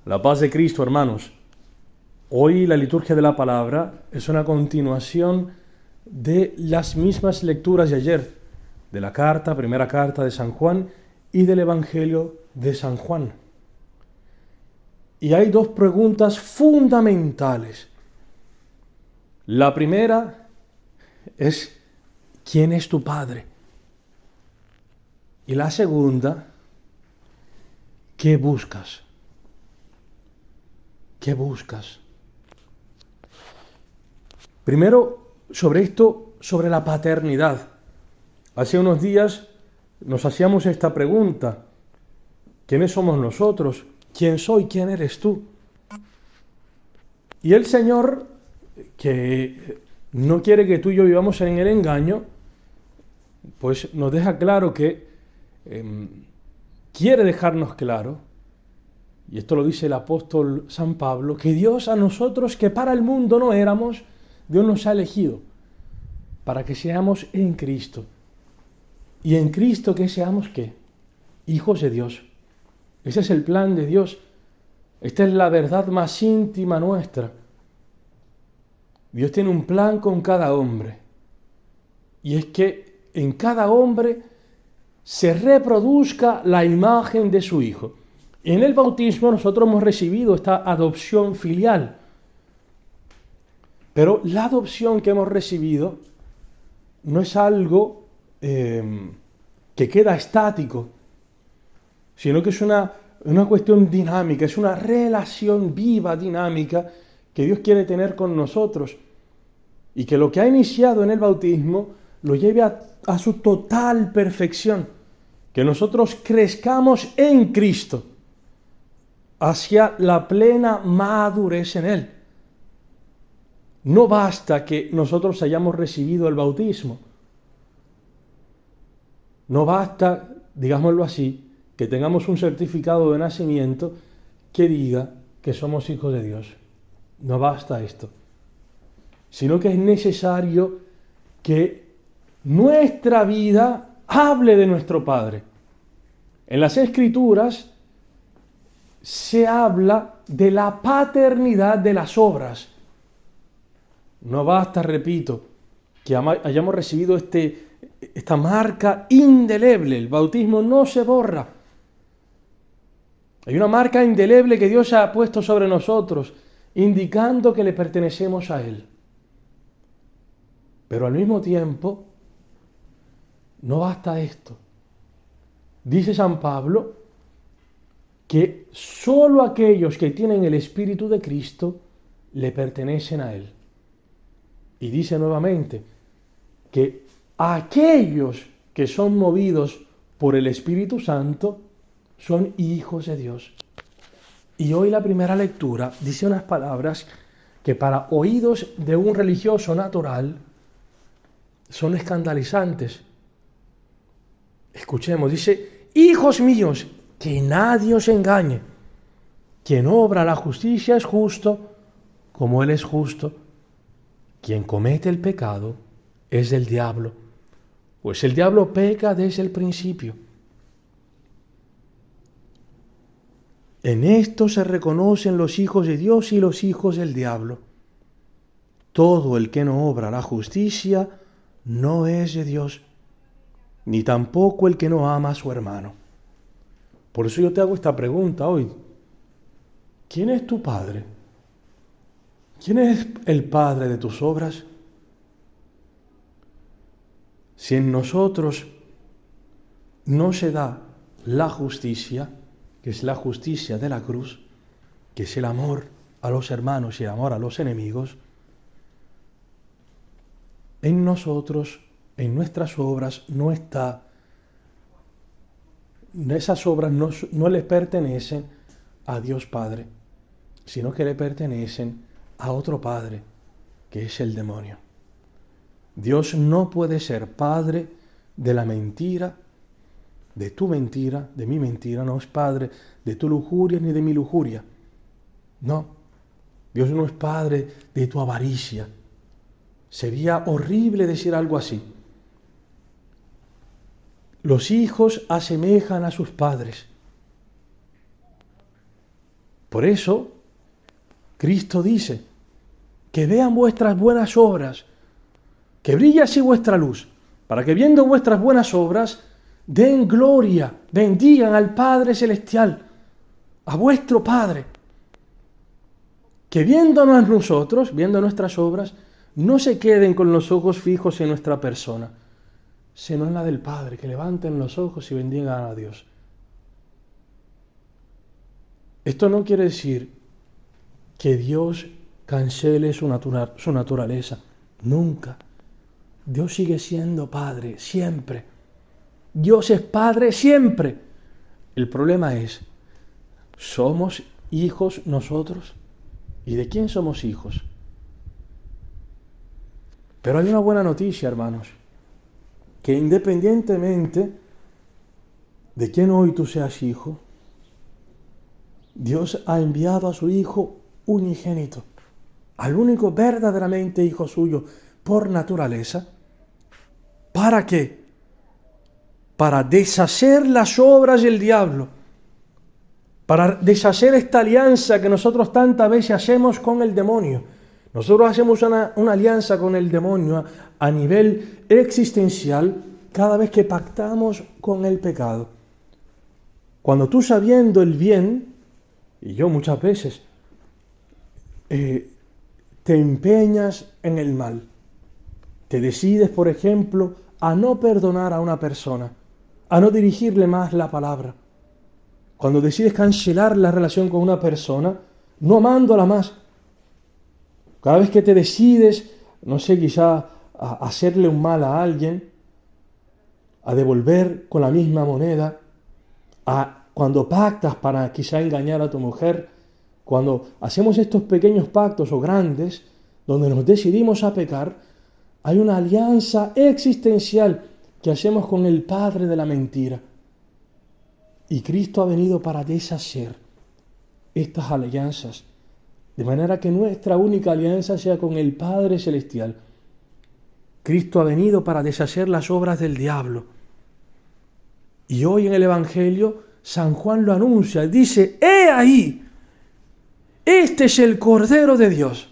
La paz de Cristo, hermanos. Hoy la liturgia de la palabra es una continuación de las mismas lecturas de ayer, de la primera carta de San Juan y del Evangelio de San Juan. Y hay dos preguntas fundamentales. La primera es, ¿quién es tu Padre? Y la segunda, ¿qué buscas? ¿Qué buscas? Primero, sobre la paternidad. Hace unos días nos hacíamos esta pregunta. ¿Quiénes somos nosotros? ¿Quién soy? ¿Quién eres tú? Y el Señor, que no quiere que tú y yo vivamos en el engaño, pues nos deja claro que quiere dejarnos claro, y esto lo dice el apóstol San Pablo, que Dios a nosotros, que para el mundo no éramos, Dios nos ha elegido para que seamos en Cristo. Y en Cristo que seamos, ¿qué? Hijos de Dios. Ese es el plan de Dios. Esta es la verdad más íntima nuestra. Dios tiene un plan con cada hombre. Y es que en cada hombre se reproduzca la imagen de su Hijo. En el bautismo nosotros hemos recibido esta adopción filial. Pero la adopción que hemos recibido no es algo que queda estático, sino que es una cuestión dinámica, es una relación viva, dinámica, que Dios quiere tener con nosotros. Y que lo que ha iniciado en el bautismo lo lleve a su total perfección. Que nosotros crezcamos en Cristo hacia la plena madurez en Él. No basta que nosotros hayamos recibido el bautismo. No basta, digámoslo así, que tengamos un certificado de nacimiento que diga que somos hijos de Dios. No basta esto. Sino que es necesario que nuestra vida hable de nuestro Padre. En las Escrituras se habla de la paternidad de las obras. No basta, repito, que hayamos recibido esta marca indeleble. El bautismo no se borra. Hay una marca indeleble que Dios ha puesto sobre nosotros, indicando que le pertenecemos a Él. Pero al mismo tiempo, no basta esto. Dice San Pablo que solo aquellos que tienen el Espíritu de Cristo le pertenecen a Él. Y dice nuevamente que aquellos que son movidos por el Espíritu Santo son hijos de Dios. Y hoy la primera lectura dice unas palabras que para oídos de un religioso natural son escandalizantes. Escuchemos, dice: hijos míos, que nadie os engañe. Quien obra la justicia es justo, como Él es justo. Quien comete el pecado es del diablo, pues el diablo peca desde el principio. En esto se reconocen los hijos de Dios y los hijos del diablo. Todo el que no obra la justicia no es de Dios, ni tampoco el que no ama a su hermano. Por eso yo te hago esta pregunta hoy. ¿Quién es tu Padre? ¿Quién es el Padre de tus obras? Si en nosotros no se da la justicia, que es la justicia de la cruz, que es el amor a los hermanos y el amor a los enemigos, en nosotros, en nuestras obras, no está. Esas obras no le pertenecen a Dios Padre, sino que le pertenecen a otro padre, que es el demonio. Dios no puede ser padre de la mentira, de tu mentira, de mi mentira, no es padre de tu lujuria ni de mi lujuria. No, Dios no es padre de tu avaricia. Sería horrible decir algo así. Los hijos asemejan a sus padres. Por eso, Cristo dice, que vean vuestras buenas obras, que brille así vuestra luz, para que viendo vuestras buenas obras, den gloria, bendigan al Padre Celestial, a vuestro Padre. Que viéndonos nosotros, viendo nuestras obras, no se queden con los ojos fijos en nuestra persona, sino en la del Padre, que levanten los ojos y bendigan a Dios. Esto no quiere decir que Dios cancele su naturaleza. Nunca. Dios sigue siendo Padre, siempre. Dios es Padre siempre. El problema es, ¿somos hijos nosotros? ¿Y de quién somos hijos? Pero hay una buena noticia, hermanos, que independientemente de quién hoy tú seas hijo, Dios ha enviado a su Hijo unigénito, al único verdaderamente hijo suyo por naturaleza. ¿Para qué? Para deshacer las obras del diablo, para deshacer esta alianza que nosotros tantas veces hacemos con el demonio. Nosotros hacemos una alianza con el demonio a nivel existencial cada vez que pactamos con el pecado. Cuando tú, sabiendo el bien, y yo muchas veces, te empeñas en el mal, te decides, por ejemplo, a no perdonar a una persona, a no dirigirle más la palabra. Cuando decides cancelar la relación con una persona, no amándola más. Cada vez que te decides, no sé, quizá a hacerle un mal a alguien, a devolver con la misma moneda, cuando pactas para quizá engañar a tu mujer, cuando hacemos estos pequeños pactos o grandes, donde nos decidimos a pecar, hay una alianza existencial que hacemos con el padre de la mentira. Y Cristo ha venido para deshacer estas alianzas, de manera que nuestra única alianza sea con el Padre Celestial. Cristo ha venido para deshacer las obras del diablo. Y hoy en el Evangelio, San Juan lo anuncia, dice, ¡he ahí! Este es el Cordero de Dios.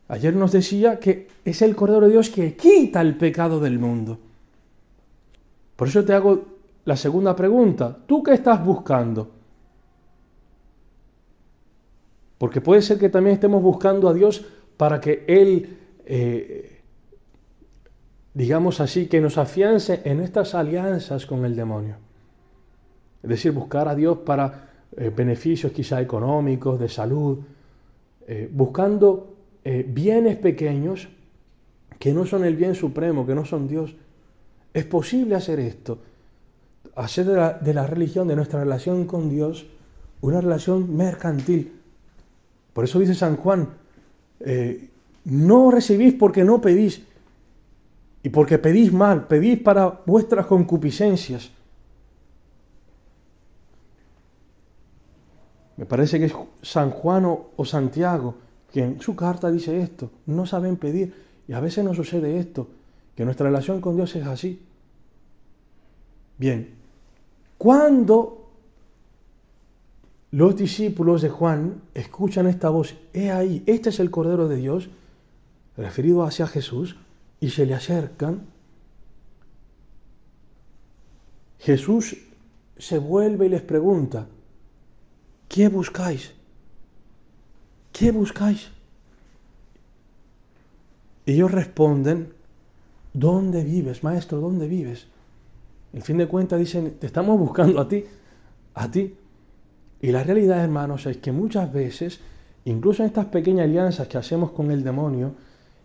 Ayer nos decía que es el Cordero de Dios que quita el pecado del mundo. Por eso te hago la segunda pregunta. ¿Tú qué estás buscando? Porque puede ser que también estemos buscando a Dios para que Él, digamos así, que nos afiance en estas alianzas con el demonio. Es decir, buscar a Dios para beneficios quizá económicos, de salud, buscando bienes pequeños que no son el bien supremo, que no son Dios. Es posible hacer esto, hacer de la religión, de nuestra relación con Dios, una relación mercantil. Por eso dice San Juan, no recibís porque no pedís, y porque pedís mal, pedís para vuestras concupiscencias. Me parece que es San Juan o Santiago, que en su carta dice esto, no saben pedir, y a veces nos sucede esto, que nuestra relación con Dios es así. Bien, cuando los discípulos de Juan escuchan esta voz, he ahí, este es el Cordero de Dios, referido hacia Jesús, y se le acercan, Jesús se vuelve y les pregunta, ¿qué buscáis? ¿Qué buscáis? Ellos responden, ¿dónde vives, maestro? ¿Dónde vives? En fin de cuentas dicen, te estamos buscando a ti, a ti. Y la realidad, hermanos, es que muchas veces, incluso en estas pequeñas alianzas que hacemos con el demonio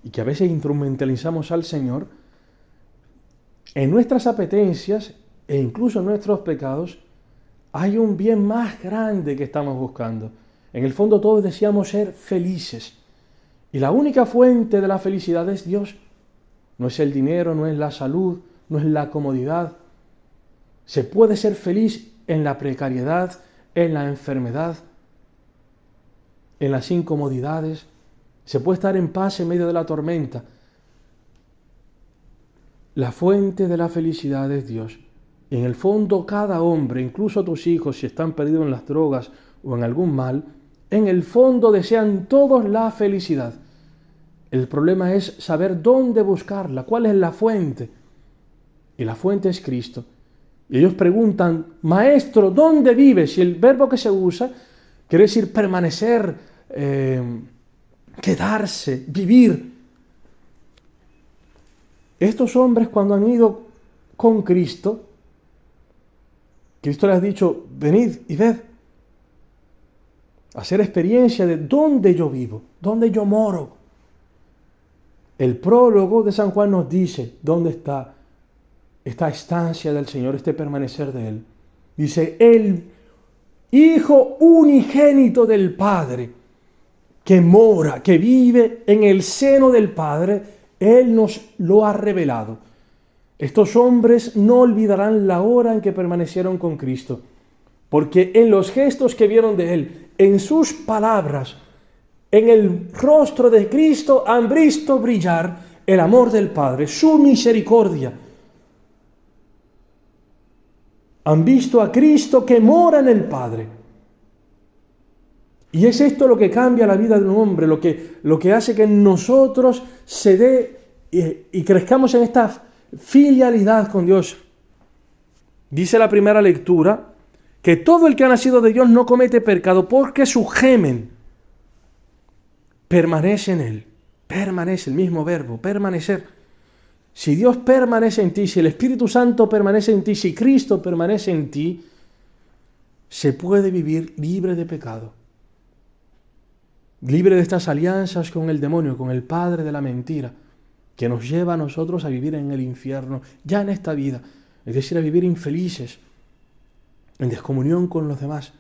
y que a veces instrumentalizamos al Señor, en nuestras apetencias e incluso en nuestros pecados, hay un bien más grande que estamos buscando. En el fondo todos deseamos ser felices. Y la única fuente de la felicidad es Dios. No es el dinero, no es la salud, no es la comodidad. Se puede ser feliz en la precariedad, en la enfermedad, en las incomodidades. Se puede estar en paz en medio de la tormenta. La fuente de la felicidad es Dios. Y en el fondo cada hombre, incluso tus hijos, si están perdidos en las drogas o en algún mal, en el fondo desean todos la felicidad. El problema es saber dónde buscarla, cuál es la fuente. Y la fuente es Cristo. Y ellos preguntan, Maestro, ¿dónde vives? Y el verbo que se usa quiere decir permanecer, quedarse, vivir. Estos hombres, cuando han ido con Cristo, Cristo les ha dicho, venid y ved, hacer experiencia de dónde yo vivo, dónde yo moro. El prólogo de San Juan nos dice dónde está esta estancia del Señor, este permanecer de Él. Dice, el Hijo unigénito del Padre, que mora, que vive en el seno del Padre, Él nos lo ha revelado. Estos hombres no olvidarán la hora en que permanecieron con Cristo, porque en los gestos que vieron de Él, en sus palabras, en el rostro de Cristo han visto brillar el amor del Padre, su misericordia. Han visto a Cristo que mora en el Padre. Y es esto lo que cambia la vida de un hombre, lo que hace que en nosotros se dé y crezcamos en esta filialidad con Dios. Dice la primera lectura que todo el que ha nacido de Dios no comete pecado porque su gemen permanece en él. Permanece, el mismo verbo, permanecer. Si Dios permanece en ti, si el Espíritu Santo permanece en ti, si Cristo permanece en ti, se puede vivir libre de pecado. Libre de estas alianzas con el demonio, con el padre de la mentira, que nos lleva a nosotros a vivir en el infierno, ya en esta vida, es decir, a vivir infelices, en descomunión con los demás,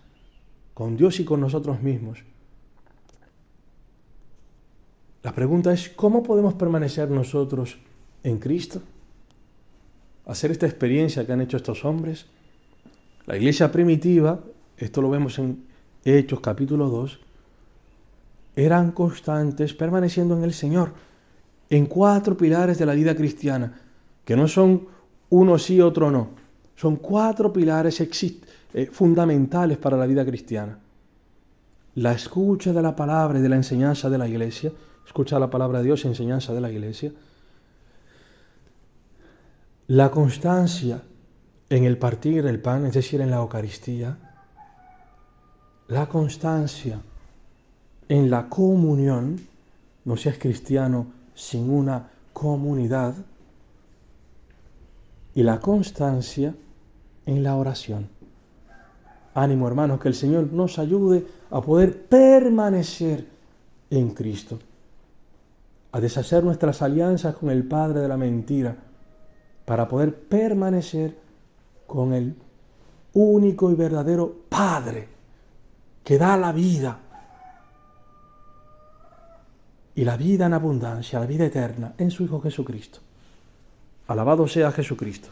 con Dios y con nosotros mismos. La pregunta es, ¿cómo podemos permanecer nosotros en Cristo? Hacer esta experiencia que han hecho estos hombres. La iglesia primitiva, esto lo vemos en Hechos capítulo 2, eran constantes permaneciendo en el Señor, en 4 pilares de la vida cristiana, que no son uno sí, otro no. Son 4 pilares fundamentales para la vida cristiana. La escucha de la palabra y de la enseñanza de la iglesia, escucha la palabra de Dios y enseñanza de la iglesia. La constancia en el partir el pan, es decir, en la Eucaristía. La constancia en la comunión, no seas cristiano sin una comunidad. Y la constancia en la oración. Ánimo, hermanos, que el Señor nos ayude a poder permanecer en Cristo, a deshacer nuestras alianzas con el padre de la mentira, para poder permanecer con el único y verdadero Padre que da la vida, y la vida en abundancia, la vida eterna, en su Hijo Jesucristo. Alabado sea Jesucristo.